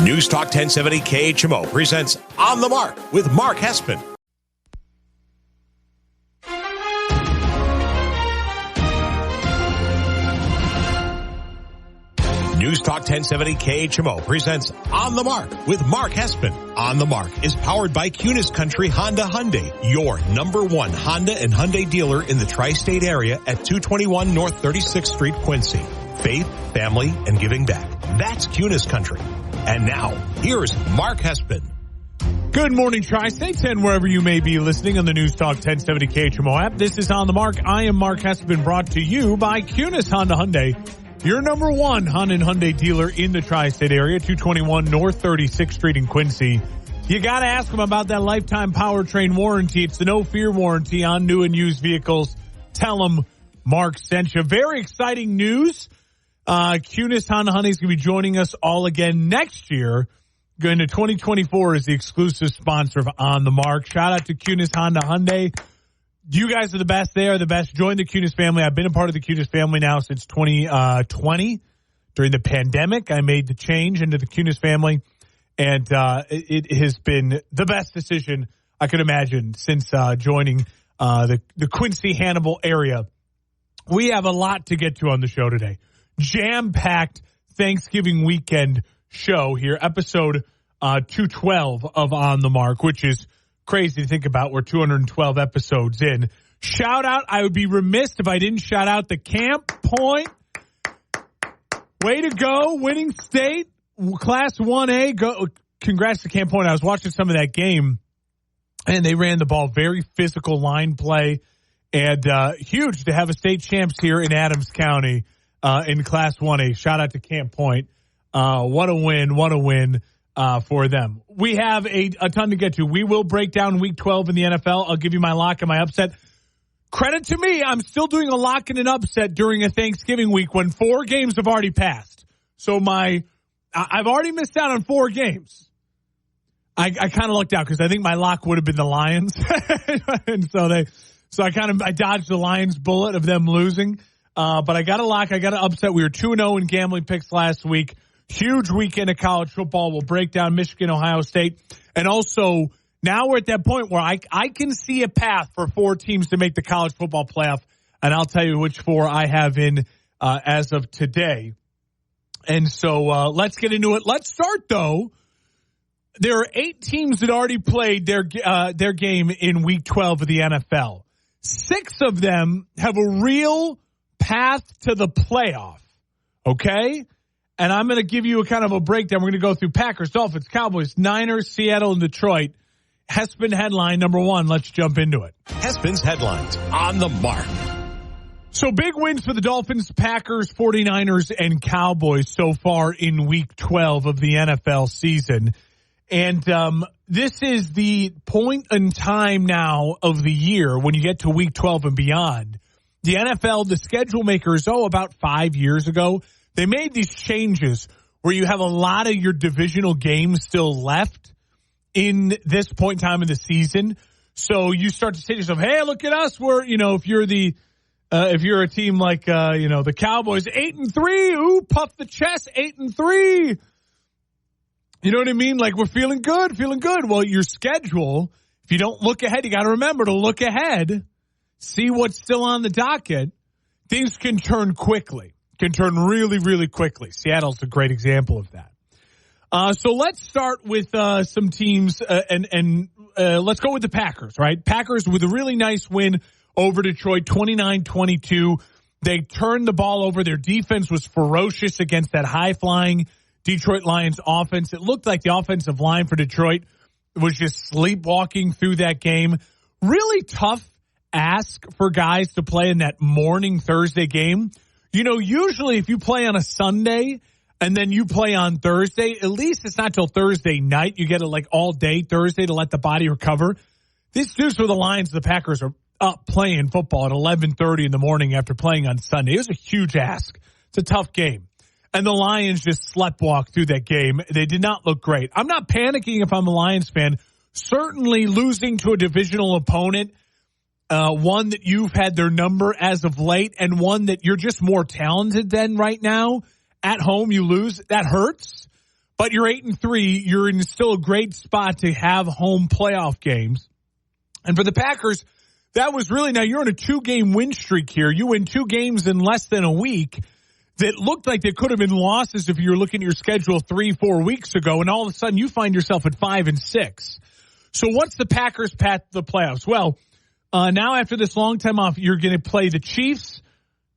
News Talk 1070 KHMO presents On the Mark with Mark Hespin. News Talk 1070 KHMO presents On the Mark with Mark Hespin. On the Mark is powered by Cunis Country Honda Hyundai, your number one Honda and Hyundai dealer in the tri-state area at 221 North 36th Street, Quincy. Faith, family, and giving back. That's Cunis Country. And now, here's Mark Hespin. Good morning, Tri-States, and wherever you may be listening on the News Talk 1070 KHMO app. This is On the Mark. I am Mark Hespin, brought to you by Cunis Honda Hyundai, your number one Honda and Hyundai dealer in the tri-state area, 221 North 36th Street in Quincy. You got to ask them about that lifetime powertrain warranty. It's the no-fear warranty on new and used vehicles. Tell them Mark sent you. Very exciting news. Cunis Honda Hyundai is going to be joining us all again next year. Going to 2024 as the exclusive sponsor of On the Mark. Shout out to Cunis Honda Hyundai. You guys are the best. They are the best. Join the Cunis family. I've been a part of the Cunis family now since 2020. During the pandemic, I made the change into the Cunis family, and it has been the best decision I could imagine since joining the Quincy Hannibal area. We have a lot to get to on the show today. Jam-packed Thanksgiving weekend show here, episode 212 of On the Mark, which is crazy to think about. We're 212 episodes in. Shout out, I would be remiss if I didn't shout out the Camp Point. Way to go, winning state, Class 1A. Go, congrats to Camp Point. I was watching some of that game, and they ran the ball, very physical line play, and huge to have a state champs here in Adams County. In Class 1A. Shout out to Camp Point. What a win for them. We have a ton to get to. We will break down Week 12 in the NFL. I'll give you my lock and my upset. Credit to me, I'm still doing a lock and an upset during a Thanksgiving week when 4 games have already passed. So I've already missed out on 4 games. I kind of lucked out because I think my lock would have been the Lions. And I dodged the Lions bullet of them losing. But I got a lock. I got an upset. We were 2-0 in gambling picks last week. Huge weekend of college football. We'll break down Michigan, Ohio State. And also, now we're at that point where I can see a path for 4 teams to make the college football playoff. And I'll tell you which 4 I have in as of today. And so let's get into it. Let's start, though. There are 8 teams that already played their game in Week 12 of the NFL. 6 of them have a real path to the playoff, okay? And I'm going to give you a kind of a breakdown. We're going to go through Packers, Dolphins, Cowboys, Niners, Seattle, and Detroit. Hespin headline number 1. Let's jump into it. Hespin's headlines on the Mark. So big wins for the Dolphins, Packers, 49ers, and Cowboys so far in Week 12 of the NFL season. And this is the point in time now of the year when you get to Week 12 and beyond. The NFL, the schedule makers, about 5 years ago, they made these changes where you have a lot of your divisional games still left in this point in time of the season. So you start to say to yourself, hey, look at us. We're, if you're a team like, the Cowboys, 8-3, ooh, puff the chest, 8-3. You know what I mean? Like, we're feeling good. Well, your schedule, if you don't look ahead, you got to remember to look ahead. See what's still on the docket. Things can turn quickly, can turn really, really quickly. Seattle's a great example of that. So let's start with some teams, and let's go with the Packers, right? Packers with a really nice win over Detroit, 29-22. They turned the ball over. Their defense was ferocious against that high-flying Detroit Lions offense. It looked like the offensive line for Detroit was just sleepwalking through that game. Really tough ask for guys to play in that morning Thursday game. Usually if you play on a Sunday and then you play on Thursday, at least it's not till Thursday night. You get it all day Thursday to let the body recover. This news for the Lions, the Packers are up playing football at 11:30 in the morning after playing on Sunday. It was a huge ask. It's a tough game. And the Lions just sleptwalked through that game. They did not look great. I'm not panicking if I'm a Lions fan. Certainly losing to a divisional opponent, one that you've had their number as of late, and one that you're just more talented than right now. At home, you lose. That hurts. But you're 8-3. You're in still a great spot to have home playoff games. And for the Packers, that was really, now you're on a 2-game win streak here. You win 2 games in less than a week that looked like they could have been losses if you were looking at your schedule 3-4 weeks ago, and all of a sudden you find yourself at 5-6. So what's the Packers' path to the playoffs? Well, now after this long time off, you're going to play the Chiefs,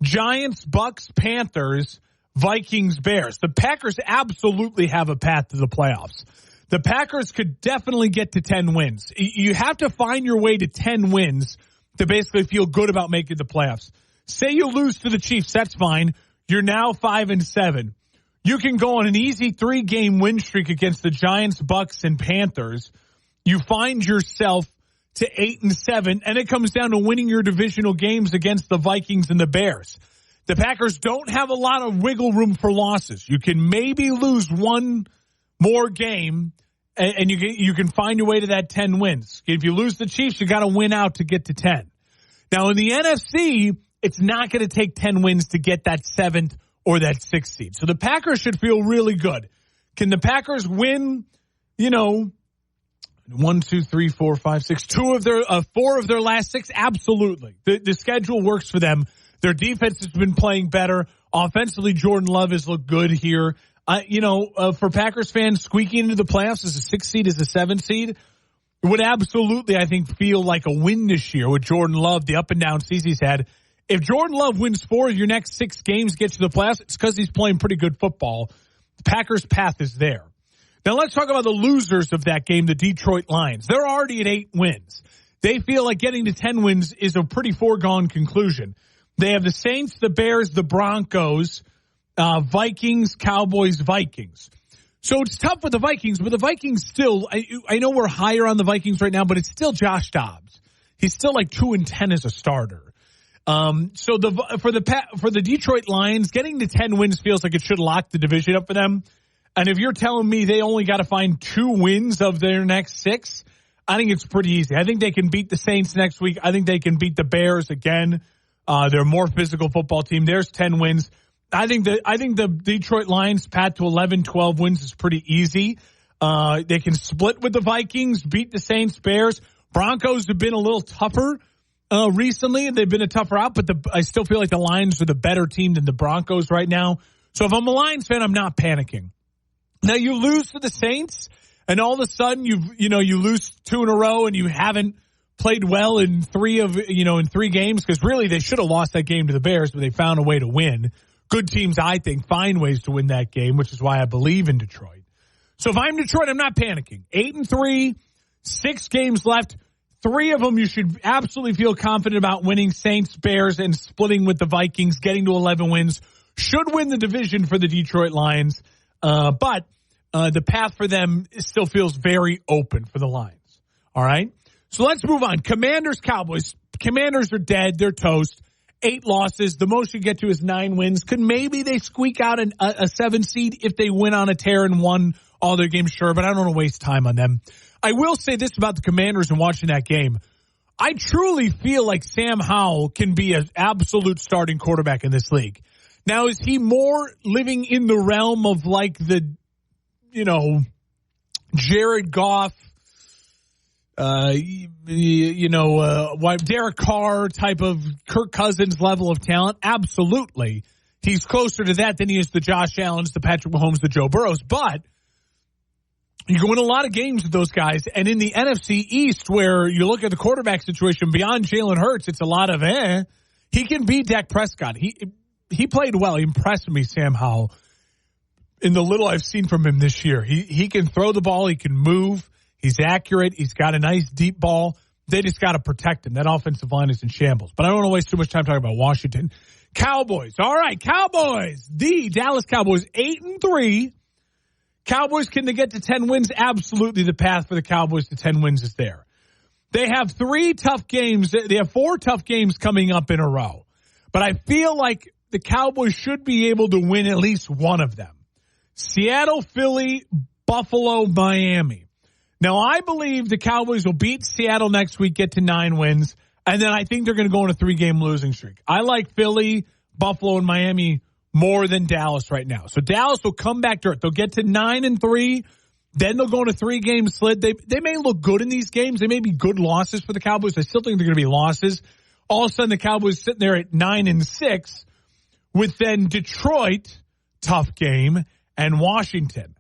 Giants, Bucks, Panthers, Vikings, Bears. The Packers absolutely have a path to the playoffs. The Packers could definitely get to 10 wins. You have to find your way to 10 wins to basically feel good about making the playoffs. Say you lose to the Chiefs, that's fine. You're now 5-7. You can go on an easy 3-game win streak against the Giants, Bucks, and Panthers. You find yourself to 8-7, and it comes down to winning your divisional games against the Vikings and the Bears. The Packers don't have a lot of wiggle room for losses. You can maybe lose one more game, and you can find your way to that 10 wins. If you lose the Chiefs, you got to win out to get to 10. Now, in the NFC, it's not going to take 10 wins to get that 7th or that 6th seed. So the Packers should feel really good. Can the Packers win, 1, 2, 3, 4, 5, 6, 4 of their last 6? Absolutely. The schedule works for them. Their defense has been playing better. Offensively, Jordan Love has looked good here. For Packers fans, squeaking into the playoffs as a 6th seed, as a 7th seed, would absolutely, I think, feel like a win this year with Jordan Love, the up and down season he's had. If Jordan Love wins 4 of your next 6 games, gets to the playoffs, it's because he's playing pretty good football. The Packers' path is there. Now let's talk about the losers of that game, the Detroit Lions. They're already at 8 wins. They feel like getting to 10 wins is a pretty foregone conclusion. They have the Saints, the Bears, the Broncos, Vikings, Cowboys, Vikings. So it's tough with the Vikings, but the Vikings still, I know we're higher on the Vikings right now, but it's still Josh Dobbs. He's still like 2-10 as a starter. So for the Detroit Lions, getting to 10 wins feels like it should lock the division up for them. And if you're telling me they only got to find 2 wins of their next 6, I think it's pretty easy. I think they can beat the Saints next week. I think they can beat the Bears again. They're a more physical football team. There's 10 wins. I think the Detroit Lions' path to 11, 12 wins is pretty easy. They can split with the Vikings, beat the Saints, Bears. Broncos have been a little tougher recently. They've been a tougher out, but I still feel like the Lions are the better team than the Broncos right now. So if I'm a Lions fan, I'm not panicking. Now you lose to the Saints, and all of a sudden you lose 2 in a row, and you haven't played well in 3 games, because really they should have lost that game to the Bears, but they found a way to win. Good teams, I think, find ways to win that game, which is why I believe in Detroit. So if I'm Detroit, I'm not panicking. 8-3, 6 games left. 3 of them you should absolutely feel confident about winning: Saints, Bears, and splitting with the Vikings, getting to 11 wins. Should win the division for the Detroit Lions, but the path for them still feels very open for the Lions. All right? So let's move on. Commanders, Cowboys. Commanders are dead. They're toast. 8 losses. The most you get to is 9 wins. Could maybe they squeak out a 7 seed if they win on a tear and won all their games? Sure, but I don't want to waste time on them. I will say this about the Commanders and watching that game. I truly feel like Sam Howell can be an absolute starting quarterback in this league. Now, is he more living in the realm of like the, Jared Goff, Derek Carr type of Kirk Cousins level of talent? Absolutely. He's closer to that than he is the Josh Allens, the Patrick Mahomes, the Joe Burrows. But you can win a lot of games with those guys. And in the NFC East, where you look at the quarterback situation beyond Jalen Hurts, it's a lot of he can beat Dak Prescott. He played well. He impressed me, Sam Howell, in the little I've seen from him this year. He can throw the ball. He can move. He's accurate. He's got a nice deep ball. They just got to protect him. That offensive line is in shambles. But I don't want to waste too much time talking about Washington. Cowboys. All right, Cowboys. The Dallas Cowboys, 8-3. Cowboys, can they get to 10 wins? Absolutely. The path for the Cowboys to 10 wins is there. They have 3 tough games. They have 4 tough games coming up in a row. But I feel like the Cowboys should be able to win at least one of them. Seattle, Philly, Buffalo, Miami. Now, I believe the Cowboys will beat Seattle next week, get to 9 wins, and then I think they're going to go on a 3-game losing streak. I like Philly, Buffalo, and Miami more than Dallas right now. So Dallas will come back to earth. They'll get to 9-3. Then they'll go on a 3-game slid. They may look good in these games. They may be good losses for the Cowboys. I still think they're going to be losses. All of a sudden, the Cowboys sitting there at 9-6 with then Detroit, tough game, and Washington.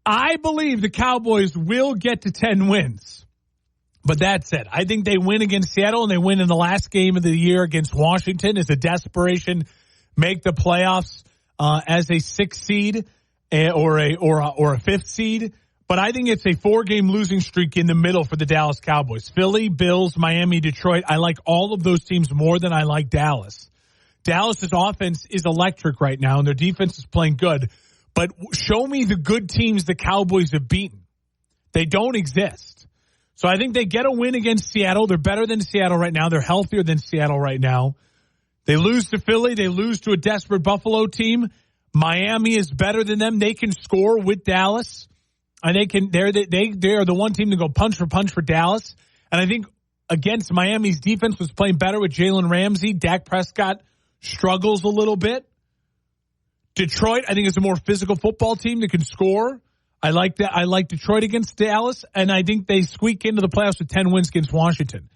I believe the Cowboys will get to 10 wins. But that's it. I think they win against Seattle, and they win in the last game of the year against Washington as a desperation, make the playoffs as a 6th seed or a 5th seed. But I think it's a 4-game losing streak in the middle for the Dallas Cowboys. Philly, Bills, Miami, Detroit. I like all of those teams more than I like Dallas. Dallas's offense is electric right now, and their defense is playing good. But show me the good teams the Cowboys have beaten. They don't exist. So I think they get a win against Seattle. They're better than Seattle right now. They're healthier than Seattle right now. They lose to Philly. They lose to a desperate Buffalo team. Miami is better than them. They can score with Dallas. And they are the one team to go punch for Dallas. And I think against Miami's defense was playing better with Jalen Ramsey. Dak Prescott struggles a little bit. Detroit, I think, is a more physical football team that can score. I like that. I like Detroit against Dallas, and I think they squeak into the playoffs with 10 wins against Washington.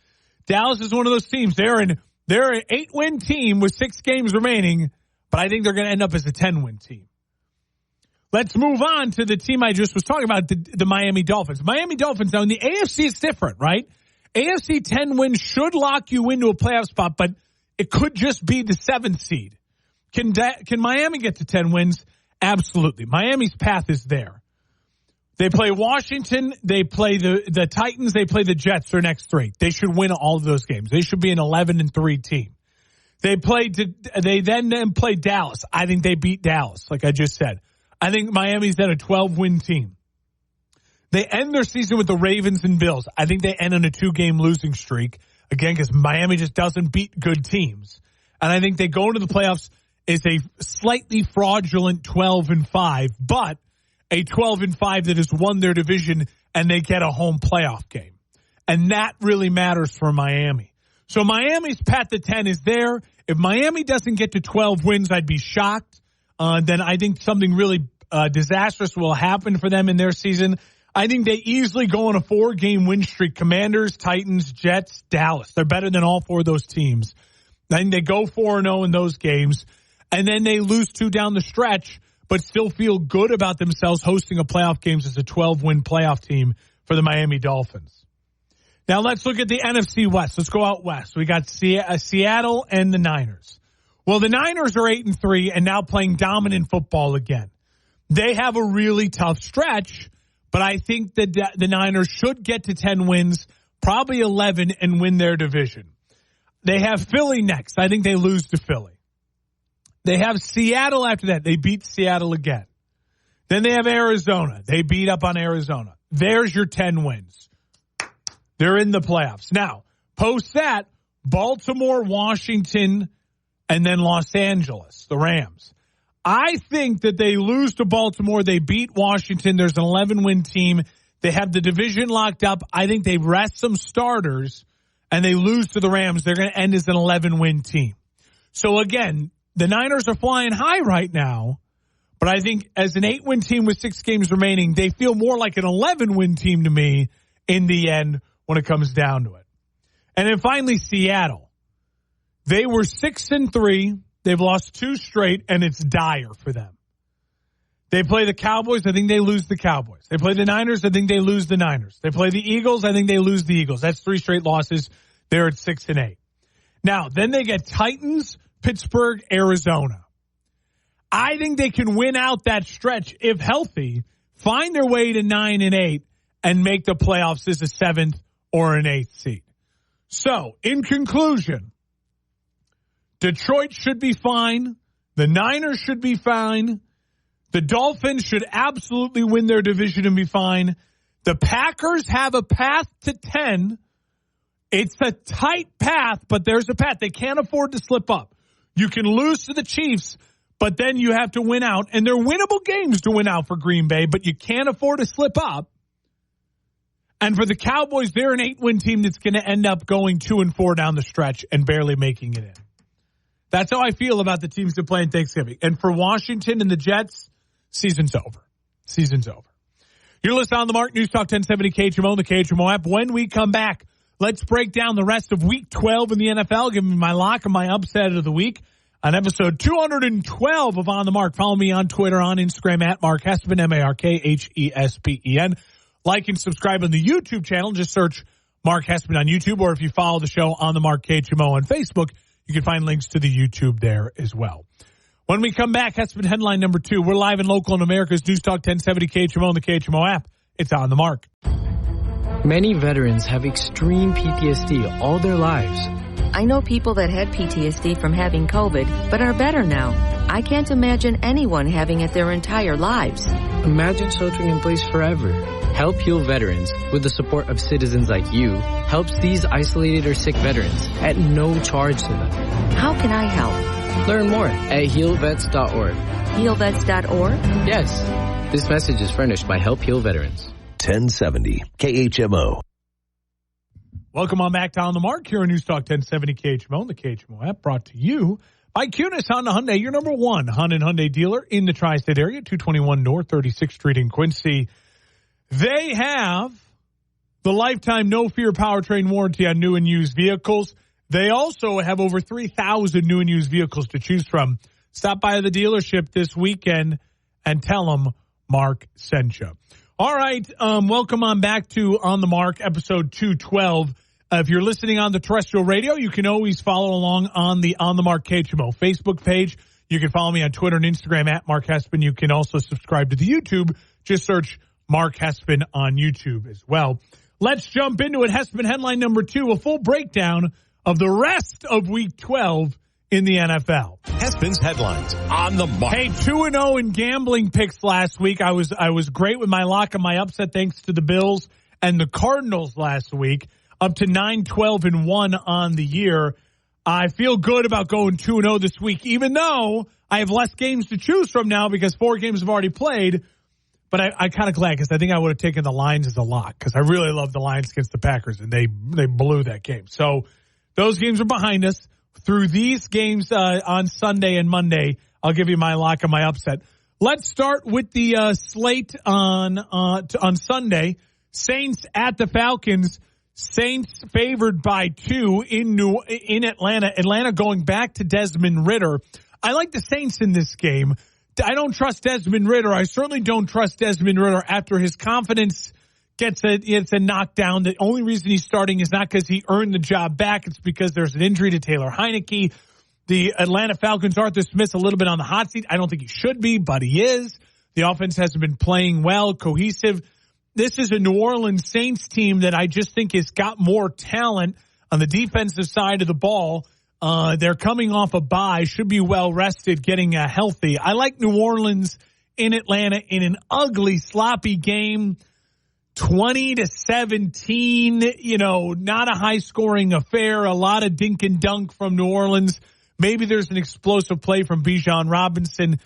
Dallas is one of those teams. They're an 8-win team with 6 games remaining, but I think they're going to end up as a 10-win team. Let's move on to the team I just was talking about, the Miami Dolphins. Miami Dolphins, now in the AFC, it's different, right? AFC 10 wins should lock you into a playoff spot, but it could just be the 7th seed. Can Miami get to 10 wins? Absolutely. Miami's path is there. They play Washington. They play the Titans. They play the Jets their next 3. They should win all of those games. They should be an 11-3 team. They then play Dallas. I think they beat Dallas, like I just said. I think Miami's then a 12-win team. They end their season with the Ravens and Bills. I think they end on a 2-game losing streak, again, because Miami just doesn't beat good teams. And I think they go into the playoffs as a slightly fraudulent 12-5, but a 12-5 that has won their division and they get a home playoff game. And that really matters for Miami. So Miami's path to 10 is there. If Miami doesn't get to 12 wins, I'd be shocked. Then I think something really disastrous will happen for them in their season. I think they easily go on a 4-game win streak. Commanders, Titans, Jets, Dallas. They're better than all 4 of those teams. I think they go 4-0 in those games. And then they lose 2 down the stretch, but still feel good about themselves hosting a playoff games as a 12-win playoff team for the Miami Dolphins. Now let's look at the NFC West. Let's go out west. We got Seattle and the Niners. Well, the Niners are 8-3 and now playing dominant football again. They have a really tough stretch, but I think that the Niners should get to 10 wins, probably 11, and win their division. They have Philly next. I think they lose to Philly. They have Seattle after that. They beat Seattle again. Then they have Arizona. They beat up on Arizona. There's your 10 wins. They're in the playoffs. Now, post that, Baltimore, Washington, and then Los Angeles, the Rams. I think that they lose to Baltimore. They beat Washington. There's an 11-win team. They have the division locked up. I think they rest some starters, and they lose to the Rams. They're going to end as an 11-win team. So, again, the Niners are flying high right now, but I think as an 8-win team with 6 games remaining, they feel more like an 11-win team to me in the end when it comes down to it. And then finally, Seattle. They were 6-3. They've lost 2 straight, and it's dire for them. They play the Cowboys. I think they lose the Cowboys. They play the Niners. I think they lose the Niners. They play the Eagles. I think they lose the Eagles. That's 3 straight losses. They're at 6-8. Now, then they get Titans, Pittsburgh, Arizona. I think they can win out that stretch if healthy, find their way to 9-8, and make the playoffs as a 7th or an 8th seed. So, in conclusion, Detroit should be fine. The Niners should be fine. The Dolphins should absolutely win their division and be fine. The Packers have a path to 10. It's a tight path, but there's a path. They can't afford to slip up. You can lose to the Chiefs, but then you have to win out. And they're winnable games to win out for Green Bay, but you can't afford to slip up. And for the Cowboys, they're an 8-win team that's going to end up going 2-4 down the stretch and barely making it in. That's how I feel about the teams that play in Thanksgiving. And for Washington and the Jets, season's over. Season's over. You're listening on the Mark News Talk 1070 KHMO, the KHMO app. When we come back, let's break down the rest of Week 12 in the NFL. Give me my lock and my upset of the week on episode 212 of On the Mark. Follow me on Twitter, on Instagram at Mark Hespen, MarkHespen. Like and subscribe on the YouTube channel. Just search Mark Hespen on YouTube, or if you follow the show on the Mark KHMO on Facebook, you can find links to the YouTube there as well. When we come back, Hespen headline number 2. We're live and local in America's News Talk 1070 KHMO and the KHMO app. It's On the Mark. Many veterans have extreme PTSD all their lives. I know people that had PTSD from having COVID, but are better now. I can't imagine anyone having it their entire lives. Imagine sheltering in place forever. Help Heal Veterans, with the support of citizens like you, helps these isolated or sick veterans at no charge to them. How can I help? Learn more at healvets.org. Healvets.org? Yes. This message is furnished by Help Heal Veterans. 1070 KHMO. Welcome on back to On the Mark here on News Talk 1070 KHMO and the KHMO app, brought to you by Cunis Honda Hyundai, your number one Honda and Hyundai dealer in the tri-state area, 221 North 36th Street in Quincy. They have the lifetime no-fear powertrain warranty on new and used vehicles. They also have over 3,000 new and used vehicles to choose from. Stop by the dealership this weekend and tell them Mark sent you. All right, welcome on back to On the Mark, episode 212. If you're listening on the terrestrial radio, you can always follow along on the On the Mark KHMO Facebook page. You can follow me on Twitter and Instagram at Mark Hespen. You can also subscribe to the YouTube. Just search Mark Hespen on YouTube as well. Let's jump into it. Hespen headline number 2, a full breakdown of the rest of Week 12 in the NFL. Hespen's headlines on the Mark. Hey, 2-0 in gambling picks last week. I was great with my lock and my upset thanks to the Bills and the Cardinals last week, up to 9-12-1 on the year. I feel good about going 2-0 this week, even though I have less games to choose from now because 4 games have already played. But I kind of glad because I think I would have taken the Lions as a lock because I really love the Lions against the Packers, and they blew that game. So those games are behind us. Through these games on Sunday and Monday, I'll give you my lock and my upset. Let's start with the slate on Sunday. Saints at the Falcons. Saints favored by 2 in Atlanta. Atlanta going back to Desmond Ridder. I like the Saints in this game. I don't trust Desmond Ridder. I certainly don't trust Desmond Ridder after his confidence gets a knockdown. The only reason he's starting is not because he earned the job back. It's because there's an injury to Taylor Heineke. The Atlanta Falcons, Arthur Smith's a little bit on the hot seat. I don't think he should be, but he is. The offense hasn't been playing well, cohesive. This is a New Orleans Saints team that I just think has got more talent on the defensive side of the ball. They're coming off a bye, should be well rested, getting healthy. I like New Orleans in Atlanta in an ugly, sloppy game. 20-17, not a high-scoring affair. A lot of dink and dunk from New Orleans. Maybe there's an explosive play from Bijan Robinson.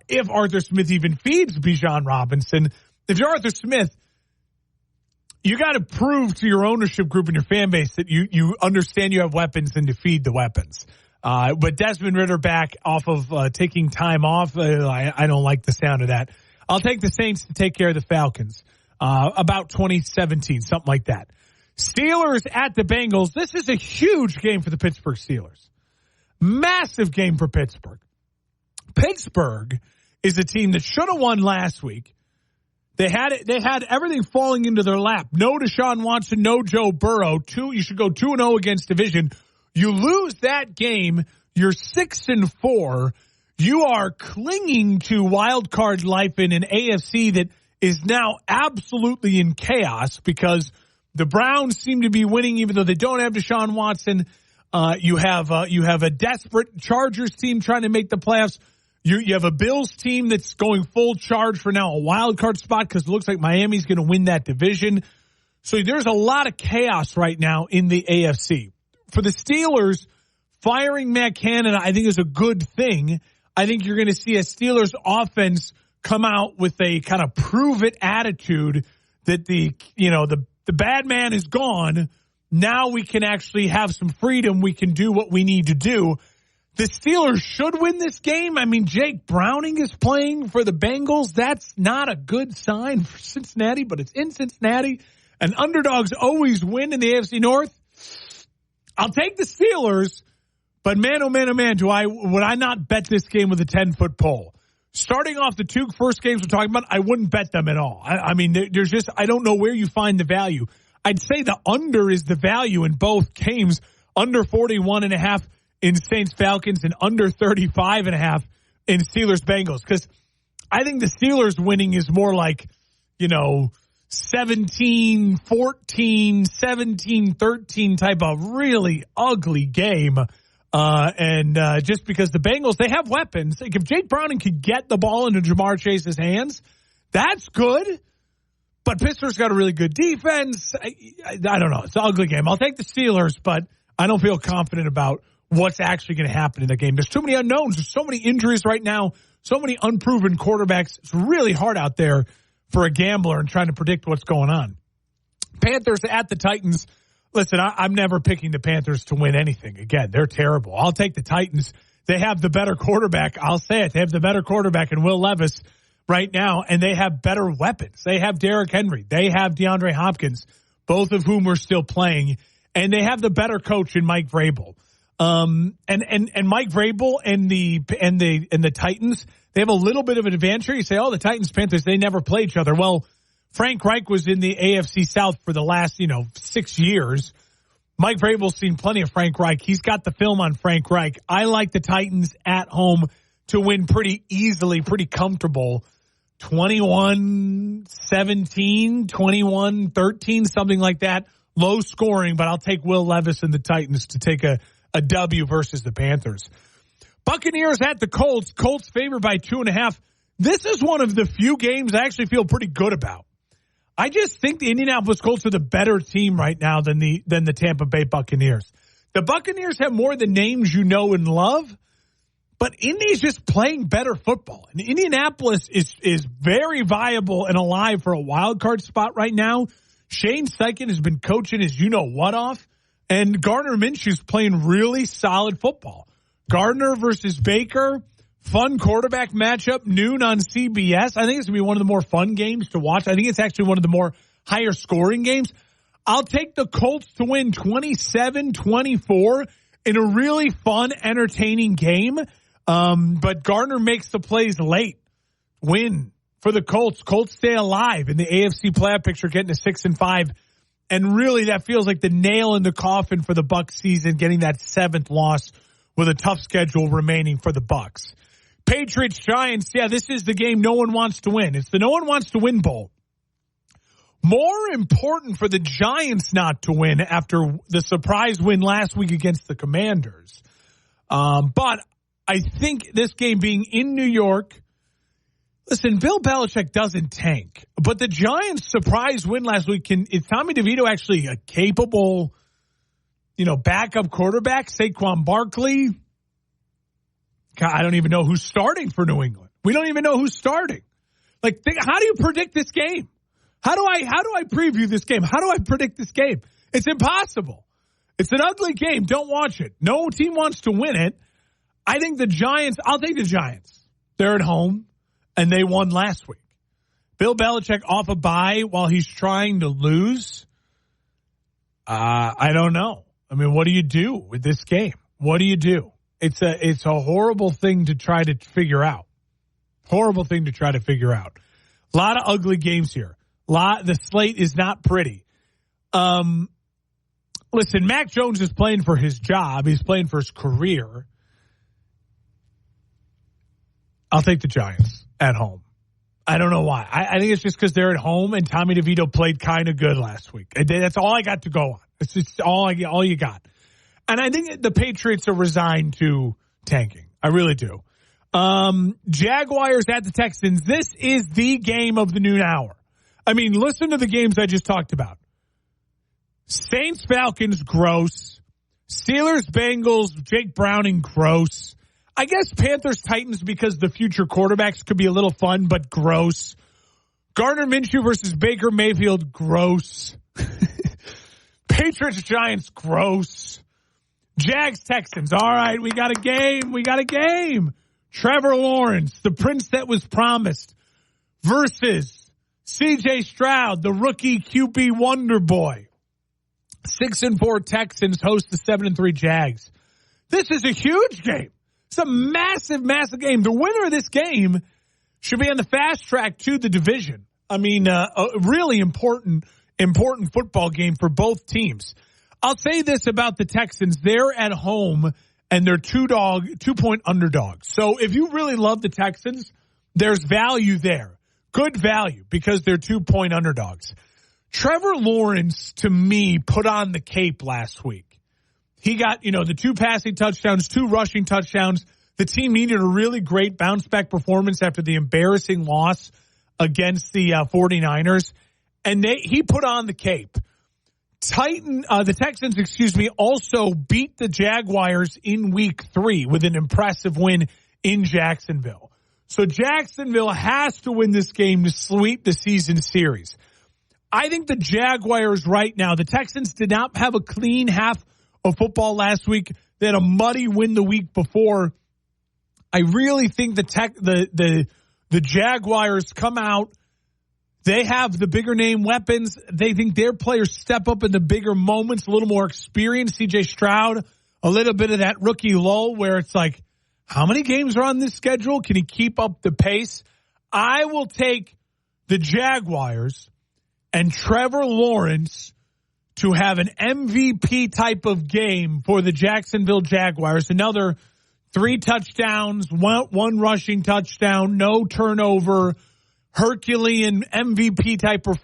If Arthur Smith even feeds Bijan Robinson. If you're Arthur Smith, you got to prove to your ownership group and your fan base that you understand you have weapons and to feed the weapons. But Desmond Ridder back off of taking time off, I don't like the sound of that. I'll take the Saints to take care of the Falcons. About 2017, something like that. Steelers at the Bengals. This is a huge game for the Pittsburgh Steelers. Massive game for Pittsburgh. Pittsburgh is a team that should have won last week. They had everything falling into their lap. No Deshaun Watson, no Joe Burrow. You should go 2-0 against division. You lose that game, you're 6-4. You are clinging to wild card life in an AFC that is now absolutely in chaos because the Browns seem to be winning even though they don't have Deshaun Watson. You have a desperate Chargers team trying to make the playoffs. You have a Bills team that's going full charge for now a wild card spot because it looks like Miami's going to win that division. So there's a lot of chaos right now in the AFC. For the Steelers, firing Matt Canada I think is a good thing. I think you're going to see a Steelers offense come out with a kind of prove it attitude that the bad man is gone. Now we can actually have some freedom. We can do what we need to do. The Steelers should win this game. I mean, Jake Browning is playing for the Bengals. That's not a good sign for Cincinnati, but it's in Cincinnati. And underdogs always win in the AFC North. I'll take the Steelers, but man, oh man, would I not bet this game with a 10-foot pole? Starting off the two first games we're talking about, I wouldn't bet them at all. I mean, there's just, I don't know where you find the value. I'd say the under is the value in both games, under 41.5 in Saints-Falcons and under 35.5 in Steelers-Bengals. Because I think the Steelers winning is more like, 17-14, 17-13 type of really ugly game. Just because the Bengals, they have weapons. Like if Jake Browning could get the ball into Jamar Chase's hands, that's good. But Pittsburgh's got a really good defense. I don't know. It's an ugly game. I'll take the Steelers, but I don't feel confident about what's actually going to happen in the game. There's too many unknowns. There's so many injuries right now, so many unproven quarterbacks. It's really hard out there for a gambler and trying to predict what's going on. Panthers at the Titans. Listen, I'm never picking the Panthers to win anything. Again, they're terrible. I'll take the Titans. They have the better quarterback. I'll say it. They have the better quarterback in Will Levis right now, and they have better weapons. They have Derrick Henry. They have DeAndre Hopkins, both of whom are still playing, and they have the better coach in Mike Vrabel. And Mike Vrabel and the Titans, they have a little bit of an advantage here. You say, the Titans, Panthers, they never play each other. Well, Frank Reich was in the AFC South for the last, 6 years. Mike Vrabel's seen plenty of Frank Reich. He's got the film on Frank Reich. I like the Titans at home to win pretty easily, pretty comfortable. 21-17, 21-13, something like that. Low scoring, but I'll take Will Levis and the Titans to take a W versus the Panthers. Buccaneers at the Colts. Colts favored by 2.5. This is one of the few games I actually feel pretty good about. I just think the Indianapolis Colts are the better team right now than the Tampa Bay Buccaneers. The Buccaneers have more the names you know and love, but Indy's just playing better football. And Indianapolis is very viable and alive for a wild card spot right now. Shane Steichen has been coaching his you-know-what off, and Gardner Minshew's playing really solid football. Gardner versus Baker, fun quarterback matchup, noon on CBS. I think it's going to be one of the more fun games to watch. I think it's actually one of the more higher scoring games. I'll take the Colts to win 27-24 in a really fun, entertaining game. But Gardner makes the plays late. Win for the Colts. Colts stay alive in the AFC playoff picture, getting to 6-5. And really that feels like the nail in the coffin for the Bucs season, getting that 7th loss with a tough schedule remaining for the Bucs. Patriots, Giants, this is the game no one wants to win. It's the no one wants to win bowl. More important for the Giants not to win after the surprise win last week against the Commanders. But I think this game being in New York, listen, Bill Belichick doesn't tank. But the Giants' surprise win last week, is Tommy DeVito actually a capable, backup quarterback? Saquon Barkley? God, I don't even know who's starting for New England. We don't even know who's starting. How do you predict this game? How do I preview this game? How do I predict this game? It's impossible. It's an ugly game. Don't watch it. No team wants to win it. I think the Giants, I'll take the Giants. They're at home, and they won last week. Bill Belichick off a bye while he's trying to lose. I don't know. I mean, what do you do with this game? What do you do? It's a horrible thing to try to figure out. Horrible thing to try to figure out. A lot of ugly games here. The slate is not pretty. Listen, Mac Jones is playing for his job. He's playing for his career. I'll take the Giants at home. I don't know why. I think it's just because they're at home and Tommy DeVito played kind of good last week. That's all I got to go on. It's just all you got. And I think the Patriots are resigned to tanking. I really do. Jaguars at the Texans. This is the game of the noon hour. I mean, listen to the games I just talked about. Saints, Falcons, gross. Steelers, Bengals, Jake Browning, gross. I guess Panthers, Titans, because the future quarterbacks could be a little fun, but gross. Gardner Minshew versus Baker Mayfield, gross. Patriots, Giants, gross. Jags-Texans. All right, we got a game. Trevor Lawrence, the prince that was promised, versus C.J. Stroud, the rookie QB wonder boy. 6-4 Texans host the 7-3 Jags. This is a huge game. It's a massive, massive game. The winner of this game should be on the fast track to the division. I mean, a really important football game for both teams. I'll say this about the Texans. They're at home, and they're 2-point underdogs. So if you really love the Texans, there's value there. Good value because they're 2-point underdogs. Trevor Lawrence, to me, put on the cape last week. He got, the 2 passing touchdowns, 2 rushing touchdowns. The team needed a really great bounce-back performance after the embarrassing loss against the 49ers. And he put on the cape. The Texans, also beat the Jaguars in week 3 with an impressive win in Jacksonville. So Jacksonville has to win this game to sweep the season series. I think the Jaguars right now, the Texans did not have a clean half of football last week. They had a muddy win the week before. I really think the Jaguars come out. They have the bigger name weapons. They think their players step up in the bigger moments, a little more experience. C.J. Stroud, a little bit of that rookie lull where it's like, how many games are on this schedule? Can he keep up the pace? I will take the Jaguars and Trevor Lawrence to have an MVP type of game for the Jacksonville Jaguars. Another 3 touchdowns, one rushing touchdown, no turnover, Herculean MVP type of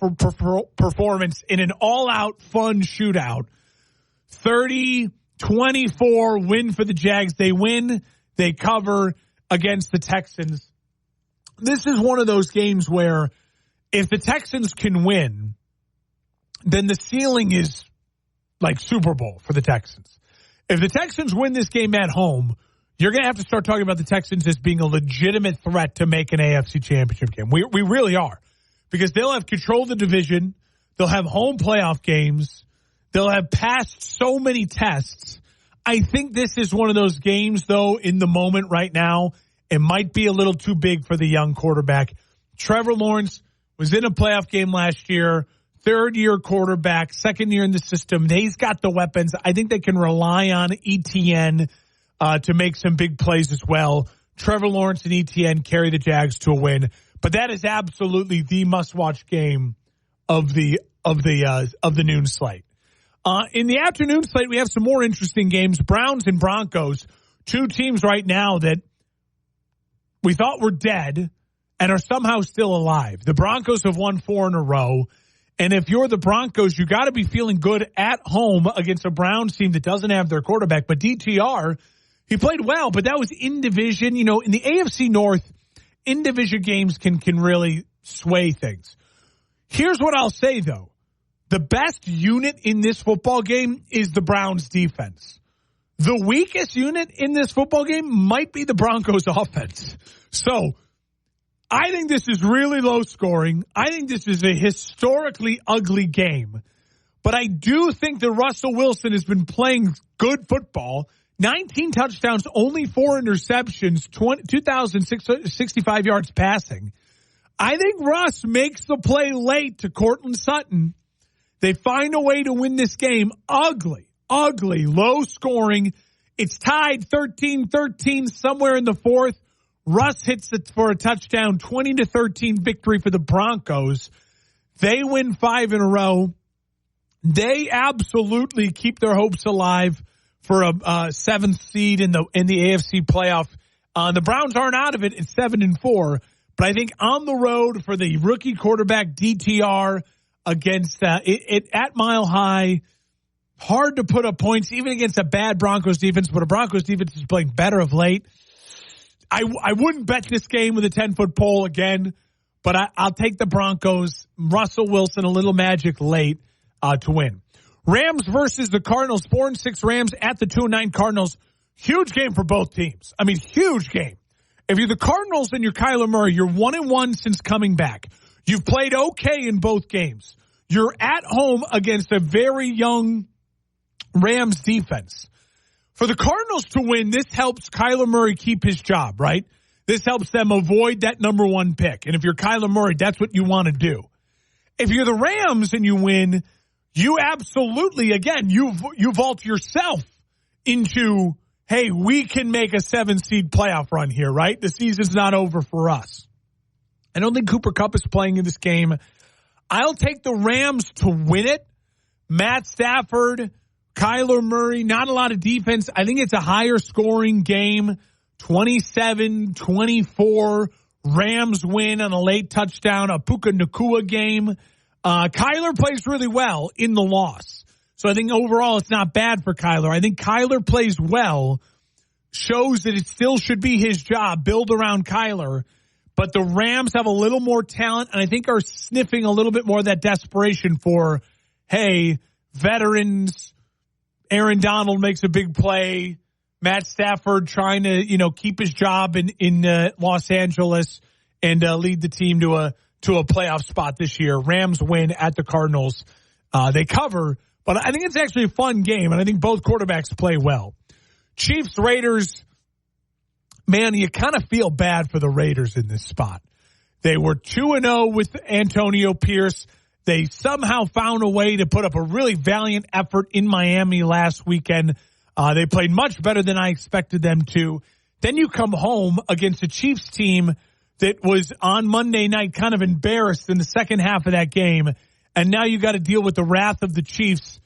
performance in an all-out fun shootout. 30-24 win for the Jags. They win. They cover against the Texans. This is one of those games where if the Texans can win, then the ceiling is like Super Bowl for the Texans. If the Texans win this game at home, you're going to have to start talking about the Texans as being a legitimate threat to make an AFC championship game. We really are. Because they'll have control of the division. They'll have home playoff games. They'll have passed so many tests. I think this is one of those games, though, in the moment right now, it might be a little too big for the young quarterback. Trevor Lawrence was in a playoff game last year, 3rd-year quarterback, 2nd year in the system. He's got the weapons. I think they can rely on ETN to make some big plays as well. Trevor Lawrence and ETN carry the Jags to a win, but that is absolutely the must-watch game of the noon slate. In the afternoon slate, we have some more interesting games. Browns and Broncos, 2 teams right now that we thought were dead and are somehow still alive. The Broncos have won 4 in a row, and if you're the Broncos, you got to be feeling good at home against a Browns team that doesn't have their quarterback. But DTR, he played well, but that was in division. In the AFC North, in division games can really sway things. Here's what I'll say, though. The best unit in this football game is the Browns defense. The weakest unit in this football game might be the Broncos offense. So I think this is really low scoring. I think this is a historically ugly game. But I do think that Russell Wilson has been playing good football. 19 touchdowns, only 4 interceptions, 2,065 yards passing. I think Russ makes the play late to Cortland Sutton. They find a way to win this game. Ugly, low scoring. It's tied 13-13 somewhere in the 4th. Russ hits it for a touchdown, 20-13 victory for the Broncos. They win 5 in a row. They absolutely keep their hopes alive for a 7th seed in the AFC playoff. The Browns aren't out of it. It's 7-4. But I think on the road for the rookie quarterback DTR against at Mile High, hard to put up points even against a bad Broncos defense. But a Broncos defense is playing better of late. I wouldn't bet this game with a 10-foot pole again, but I'll take the Broncos. Russell Wilson, a little magic late to win. Rams versus the Cardinals, 4-6 Rams at the 2-9 Cardinals. Huge game for both teams. I mean, huge game. If you're the Cardinals and you're Kyler Murray, you're 1-1 since coming back. You've played okay in both games. You're at home against a very young Rams defense. For the Cardinals to win, this helps Kyler Murray keep his job, right? This helps them avoid that number 1 pick. And if you're Kyler Murray, that's what you want to do. If you're the Rams and you win, you absolutely, again, you vault yourself into, hey, we can make a 7-seed playoff run here, right? The season's not over for us. I don't think Cooper Kupp is playing in this game. I'll take the Rams to win it. Matt Stafford, Kyler Murray, not a lot of defense. I think it's a higher scoring game. 27-24. Rams win on a late touchdown, a Puka Nacua game. Kyler plays really well in the loss. So I think overall it's not bad for Kyler. I think Kyler plays well, shows that it still should be his job, build around Kyler. But the Rams have a little more talent, and I think are sniffing a little bit more of that desperation for, hey, veterans, Aaron Donald makes a big play, Matt Stafford trying to, keep his job in Los Angeles and lead the team to a playoff spot this year. Rams win at the Cardinals. They cover, but I think it's actually a fun game, and I think both quarterbacks play well. Chiefs, Raiders, man, you kind of feel bad for the Raiders in this spot. They were 2-0 with Antonio Pierce. They somehow found a way to put up a really valiant effort in Miami last weekend. They played much better than I expected them to. Then you come home against a Chiefs team that was on Monday night kind of embarrassed in the second half of that game, and now you got to deal with the wrath of the Chiefs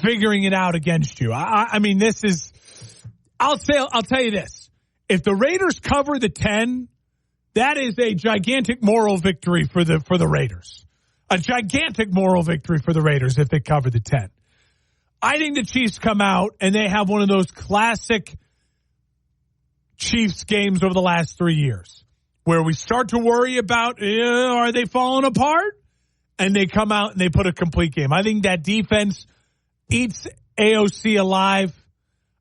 figuring it out against you. I mean, this is – I'll tell you this. If the Raiders cover the 10, that is a gigantic moral victory for the Raiders. A gigantic moral victory for the Raiders if they cover the 10. I think the Chiefs come out and they have one of those classic Chiefs games over the last 3 years where we start to worry about, are they falling apart? And they come out and they put a complete game. I think that defense eats AOC alive.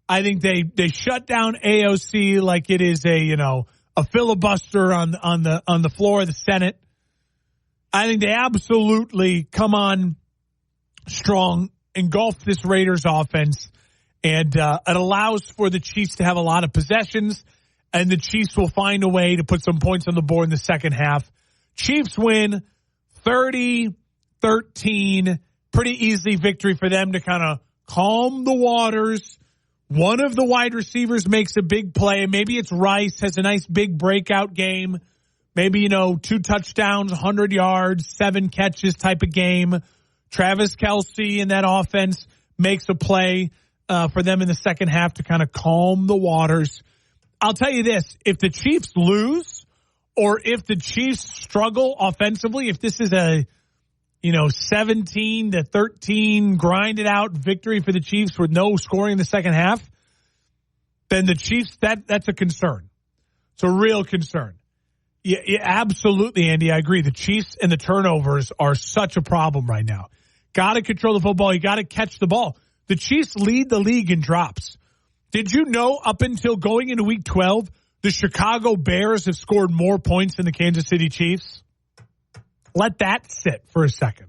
I think they shut down AOC like it is a filibuster on the floor of the Senate. I think they absolutely come on strong, engulf this Raiders offense, and it allows for the Chiefs to have a lot of possessions, and the Chiefs will find a way to put some points on the board in the second half. Chiefs win 30-13, pretty easy victory for them to kind of calm the waters. One of the wide receivers makes a big play. Maybe it's Rice, has a nice big breakout game. Maybe, 2 touchdowns, 100 yards, 7 catches type of game. Travis Kelce in that offense makes a play for them in the second half to kind of calm the waters. I'll tell you this, if the Chiefs lose or if the Chiefs struggle offensively, if this is a 17-13 grinded out victory for the Chiefs with no scoring in the second half, then the Chiefs, that's a concern. It's a real concern. Yeah, absolutely, Andy. I agree. The Chiefs and the turnovers are such a problem right now. Got to control the football. You got to catch the ball. The Chiefs lead the league in drops. Did you know up until going into Week 12, the Chicago Bears have scored more points than the Kansas City Chiefs? Let that sit for a second.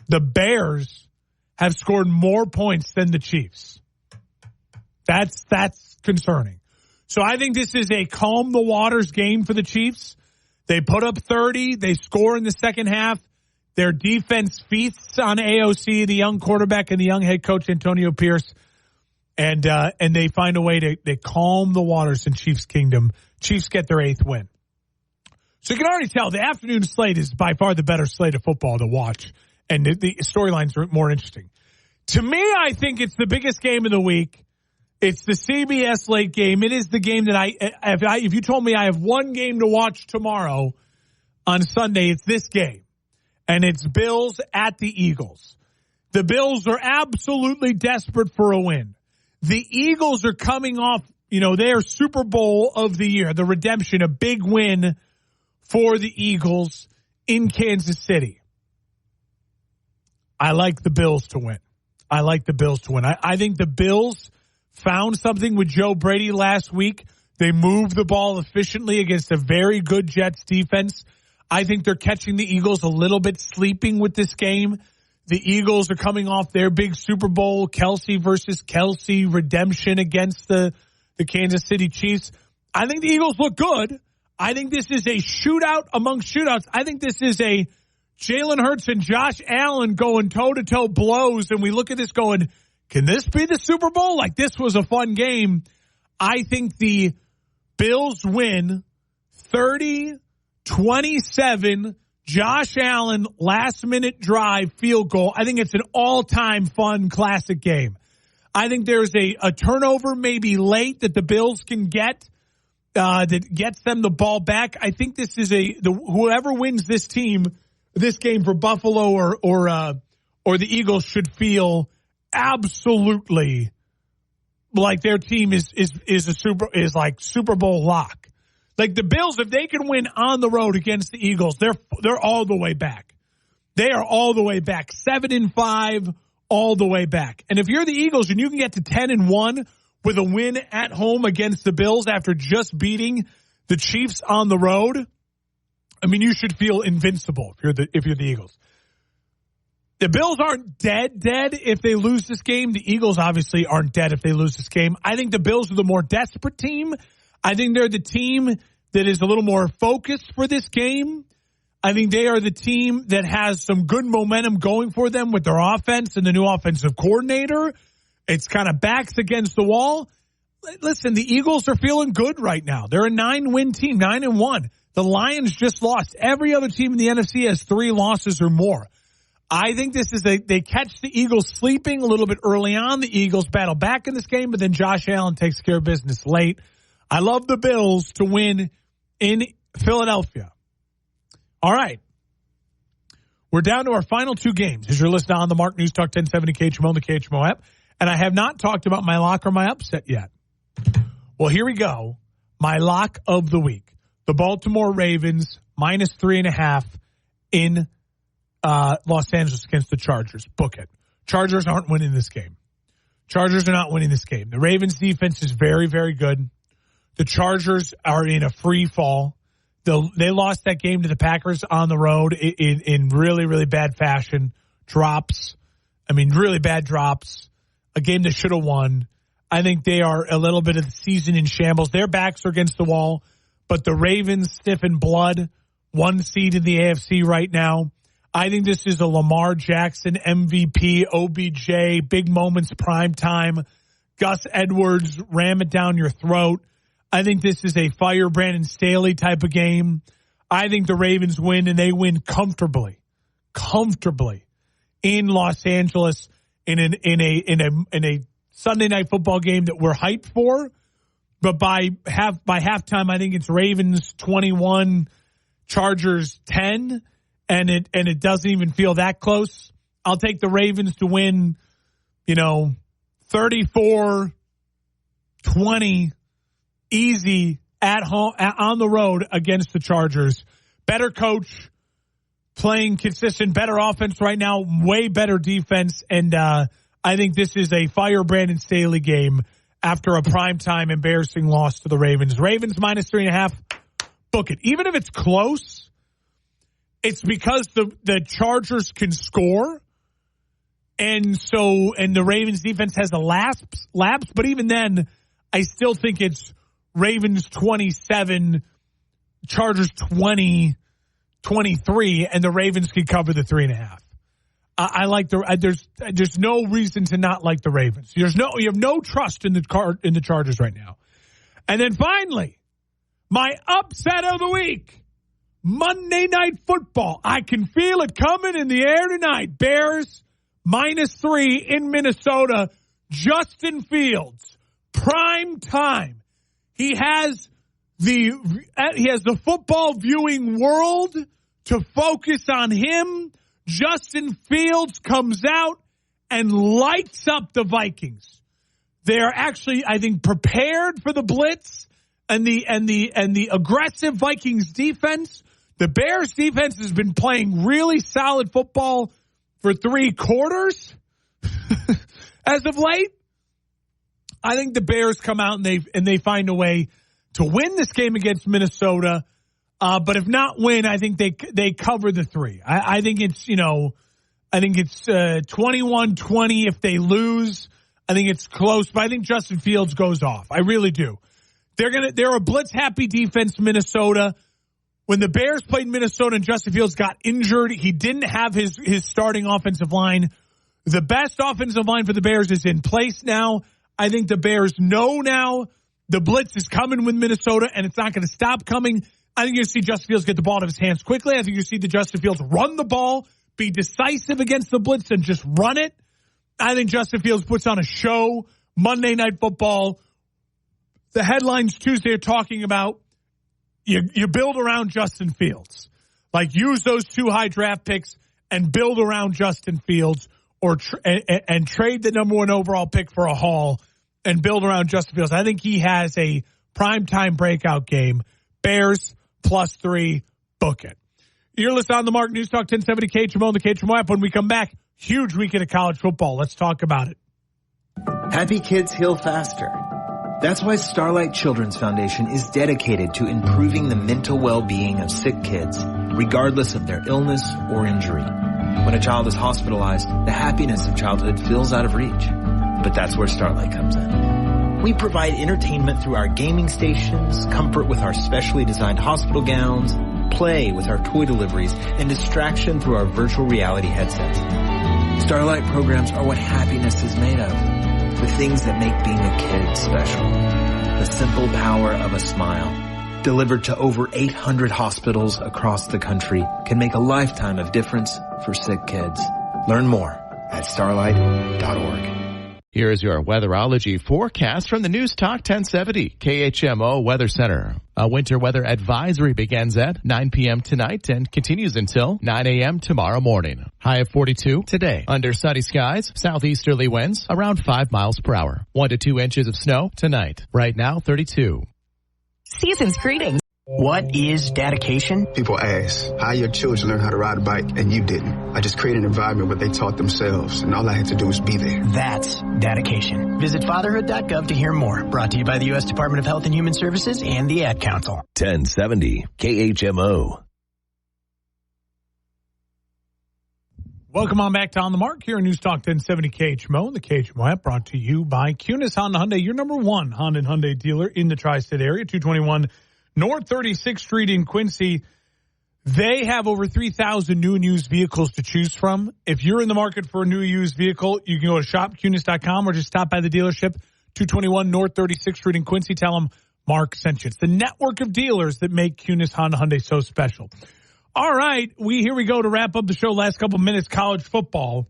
The Bears have scored more points than the Chiefs. That's concerning. So I think this is a calm the waters game for the Chiefs. They put up 30. They score in the second half. Their defense feasts on AOC, the young quarterback, and the young head coach, Antonio Pierce. And they find a way to calm the waters in Chiefs Kingdom. Chiefs get their 8th win. So you can already tell the afternoon slate is by far the better slate of football to watch. And the storylines are more interesting. To me, I think it's the biggest game of the week. It's the CBS late game. It is the game that if you told me I have one game to watch tomorrow on Sunday, it's this game. And it's Bills at the Eagles. The Bills are absolutely desperate for a win. The Eagles are coming off, their Super Bowl of the year, the redemption, a big win for the Eagles in Kansas City. I like the Bills to win. I think the Bills found something with Joe Brady last week. They moved the ball efficiently against a very good Jets defense. I think they're catching the Eagles a little bit sleeping with this game. The Eagles are coming off their big Super Bowl, Kelsey versus Kelsey redemption against the Kansas City Chiefs. I think the Eagles look good. I think this is a shootout among shootouts. I think this is a Jalen Hurts and Josh Allen going toe-to-toe blows, and we look at this going, can this be the Super Bowl? Like, this was a fun game. I think the Bills win 30-27. Josh Allen, last-minute drive, field goal. I think it's an all-time fun classic game. I think there's a turnover maybe late that the Bills can get that gets them the ball back. I think this is whoever wins this game for Buffalo or the Eagles should feel absolutely like their team is like Super Bowl lock. Like the Bills, if they can win on the road against the Eagles, they're all the way back. They are all the way back. 7-5, all the way back. And if you're the Eagles and you can get to 10-1 with a win at home against the Bills after just beating the Chiefs on the road, I mean, you should feel invincible if you're the Eagles. The Bills aren't dead if they lose this game. The Eagles obviously aren't dead if they lose this game. I think the Bills are the more desperate team. I think they're the team that is a little more focused for this game. I think they are the team that has some good momentum going for them with their offense and the new offensive coordinator. It's kind of backs against the wall. Listen, the Eagles are feeling good right now. They're a 9-win team, 9-1. The Lions just lost. Every other team in the NFC has 3 losses or more. I think this is they catch the Eagles sleeping a little bit early on. The Eagles battle back in this game, but then Josh Allen takes care of business late. I love the Bills to win in Philadelphia. All right. We're down to our final 2 games. As you're listening on the Mark News Talk 1070 KHMO, the KHMO app. And I have not talked about my lock or my upset yet. Well, here we go. My lock of the week. The Baltimore Ravens minus 3.5 in Los Angeles against the Chargers. Book it. Chargers aren't winning this game. Chargers are not winning this game. The Ravens defense is very, very good. The Chargers are in a free fall. They lost that game to the Packers on the road in really, really bad fashion. Drops. I mean, really bad drops. A game they should have won. I think they are a little bit of the season in shambles. Their backs are against the wall, but the Ravens stiff in blood. 1 seed in the AFC right now. I think this is a Lamar Jackson MVP, OBJ, big moments, prime time. Gus Edwards, ram it down your throat. I think this is a fire Brandon Staley type of game. I think the Ravens win, and they win comfortably in Los Angeles in a Sunday night football game that we're hyped for. But by halftime, I think it's Ravens 21, Chargers 10, and it doesn't even feel that close. I'll take the Ravens to win, 34-20. Easy at home, on the road against the Chargers. Better coach, playing consistent, better offense right now, way better defense. And I think this is a fire Brandon Staley game after a primetime embarrassing loss to the Ravens. Ravens minus 3.5. Book it. Even if it's close, it's because the Chargers can score. And the Ravens defense has a lapse. But even then, I still think it's Ravens 27, Chargers 20, 23, and the Ravens can cover the 3.5. I like there's no reason to not like the Ravens. You have no trust in the Chargers right now. And then finally, my upset of the week, Monday Night Football. I can feel it coming in the air tonight. Bears minus 3 in Minnesota. Justin Fields, prime time. He has the football viewing world to focus on him. Justin Fields comes out and lights up the Vikings. They are actually, I think, prepared for the blitz and the aggressive Vikings defense. The Bears defense has been playing really solid football for 3 quarters as of late. I think the Bears come out and they find a way to win this game against Minnesota. But if not win, I think they cover the 3. I think it's, I think it's 21-20 if they lose. I think it's close, but I think Justin Fields goes off. I really do. They're a blitz-happy defense, Minnesota. When the Bears played Minnesota and Justin Fields got injured, he didn't have his starting offensive line. The best offensive line for the Bears is in place now. I think the Bears know now the blitz is coming with Minnesota, and it's not going to stop coming. I think you'll see Justin Fields get the ball out of his hands quickly. I think you'll see the Justin Fields run the ball, be decisive against the blitz, and just run it. I think Justin Fields puts on a show. Monday Night Football. The headlines Tuesday are talking about you build around Justin Fields. Like, use those 2 high draft picks and build around Justin Fields, or and trade the number 1 overall pick for a haul and build around Justin Fields. I think he has a primetime breakout game. Bears +3, book it. You're listening on the Mark News Talk 1070 KHMO and the KHMO app. When we come back, huge weekend of college football. Let's talk about it. Happy kids heal faster. That's why Starlight Children's Foundation is dedicated to improving the mental well-being of sick kids, regardless of their illness or injury. When a child is hospitalized, the happiness of childhood feels out of reach. But that's where Starlight comes in. We provide entertainment through our gaming stations, comfort with our specially designed hospital gowns, play with our toy deliveries, and distraction through our virtual reality headsets. Starlight programs are what happiness is made of. The things that make being a kid special. The simple power of a smile, delivered to over 800 hospitals across the country, can make a lifetime of difference for sick kids. Learn more at starlight.org. Here is your weatherology forecast from the News Talk 1070 KHMO Weather Center. A winter weather advisory begins at 9 p.m. tonight and continues until 9 a.m. tomorrow morning. High of 42 today. Under sunny skies, southeasterly winds around 5 miles per hour. 1 to 2 inches of snow tonight. Right now, 32. Season's greetings. What is dedication? People ask, how your children learn how to ride a bike and you didn't? I just created an environment where they taught themselves, and all I had to do was be there. That's dedication. Visit fatherhood.gov to hear more. Brought to you by the U.S. Department of Health and Human Services and the Ad Council. 1070 KHMO. Welcome on back to On the Mark here in News Talk 1070 KHMO and the KHMO app, brought to you by Cunis Honda Hyundai, your number 1 Honda and Hyundai dealer in the tri-state area, 221 North 36th Street in Quincy. They have over 3,000 new and used vehicles to choose from. If you're in the market for a new used vehicle, you can go to shopcunis.com or just stop by the dealership, 221 North 36th Street in Quincy. Tell them Mark sent you. It's the network of dealers that make Cunis Honda Hyundai so special. All right, here we go to wrap up the show. Last couple minutes, college football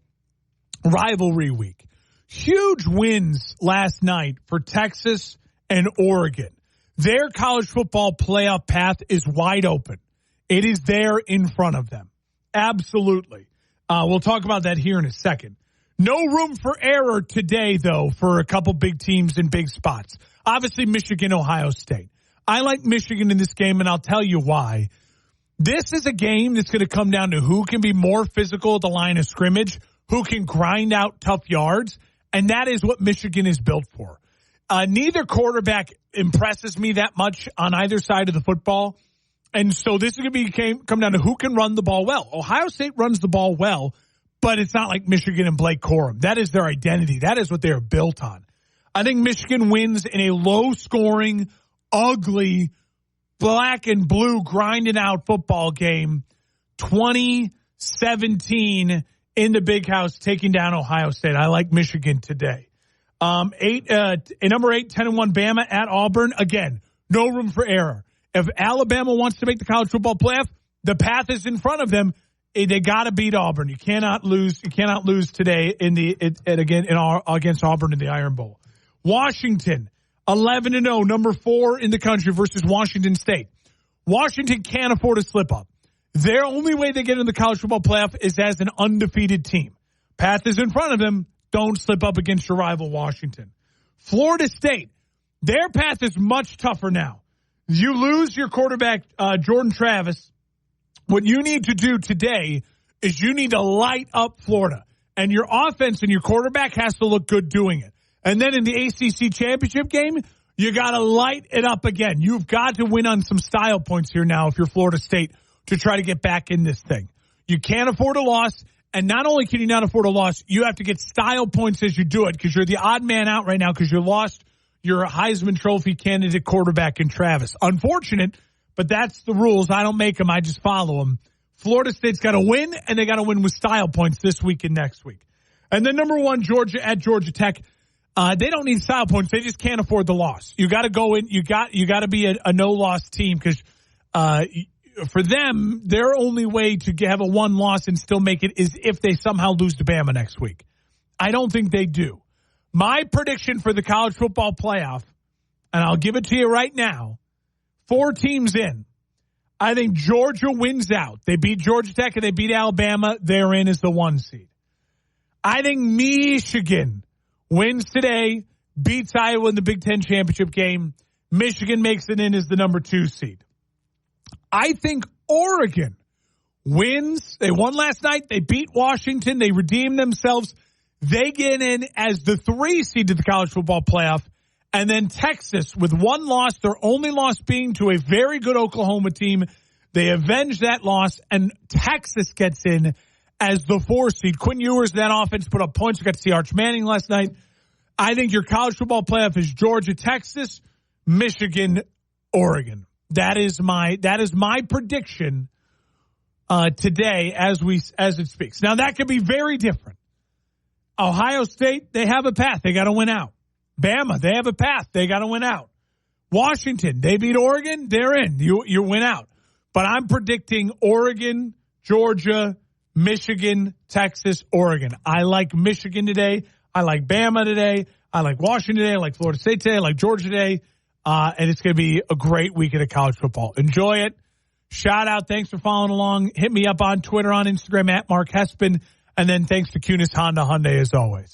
rivalry week. Huge wins last night for Texas and Oregon. Their college football playoff path is wide open. It is there in front of them. Absolutely. We'll talk about that here in a second. No room for error today, though, for a couple big teams in big spots. Obviously, Michigan, Ohio State. I like Michigan in this game, and I'll tell you why. This is a game that's going to come down to who can be more physical at the line of scrimmage, who can grind out tough yards, and that is what Michigan is built for. Neither quarterback impresses me that much on either side of the football. And so this is going to come down to who can run the ball well. Ohio State runs the ball well, but it's not like Michigan and Blake Corum. That is their identity. That is what they are built on. I think Michigan wins in a low-scoring, ugly, black and blue, grinding out football game, 2017 in the Big House, taking down Ohio State. I like Michigan today. Number 8, 10-1 Bama at Auburn. Again, no room for error. If Alabama wants to make the college football playoff, the path is in front of them. They got to beat Auburn. You cannot lose. You cannot lose today against Auburn in the Iron Bowl. Washington, 11-0, number 4 in the country versus Washington State. Washington can't afford a slip up. Their only way they get in the college football playoff is as an undefeated team. Path is in front of them. Don't slip up against your rival Washington. Florida State, their path is much tougher now. You lose your quarterback, Jordan Travis. What you need to do today is you need to light up Florida. And your offense and your quarterback has to look good doing it. And then in the ACC championship game, you got to light it up again. You've got to win on some style points here now if you're Florida State to try to get back in this thing. You can't afford a loss, And not only can you not afford a loss, you have to get style points as you do it because you're the odd man out right now because you lost your Heisman Trophy candidate quarterback in Travis. Unfortunate, but that's the rules. I don't make them. I just follow them. Florida State's got to win, and they got to win with style points this week and next week. And then number 1, Georgia at Georgia Tech. They don't need style points. They just can't afford the loss. You got to go in. You got to be a no-loss team because for them, their only way to have a 1 loss and still make it is if they somehow lose to Bama next week. I don't think they do. My prediction for the college football playoff, and I'll give it to you right now, 4 teams in. I think Georgia wins out. They beat Georgia Tech and they beat Alabama. They're in as the 1 seed. I think Michigan wins today, beats Iowa in the Big Ten championship game. Michigan makes it in as the number 2 seed. I think Oregon wins. They won last night. They beat Washington. They redeemed themselves. They get in as the 3 seed to the college football playoff. And then Texas with 1 loss, their only loss being to a very good Oklahoma team. They avenge that loss, and Texas gets in as the 4 seed. Quinn Ewers, that offense, put up points. We got to see Arch Manning last night. I think your college football playoff is Georgia, Texas, Michigan, Oregon. That is my prediction today as it speaks. Now that could be very different. Ohio State, they have a path. They got to win out. Bama, they have a path. They got to win out. Washington, they beat Oregon. They're in. You win out. But I'm predicting Oregon, Georgia, Michigan, Texas, Oregon. I like Michigan today. I like Bama today. I like Washington today. I like Florida State today. I like Georgia today. And it's going to be a great weekend of college football. Enjoy it. Shout out. Thanks for following along. Hit me up on Twitter, on Instagram, at Mark Hespin. And then thanks to Kunis Honda Hyundai as always.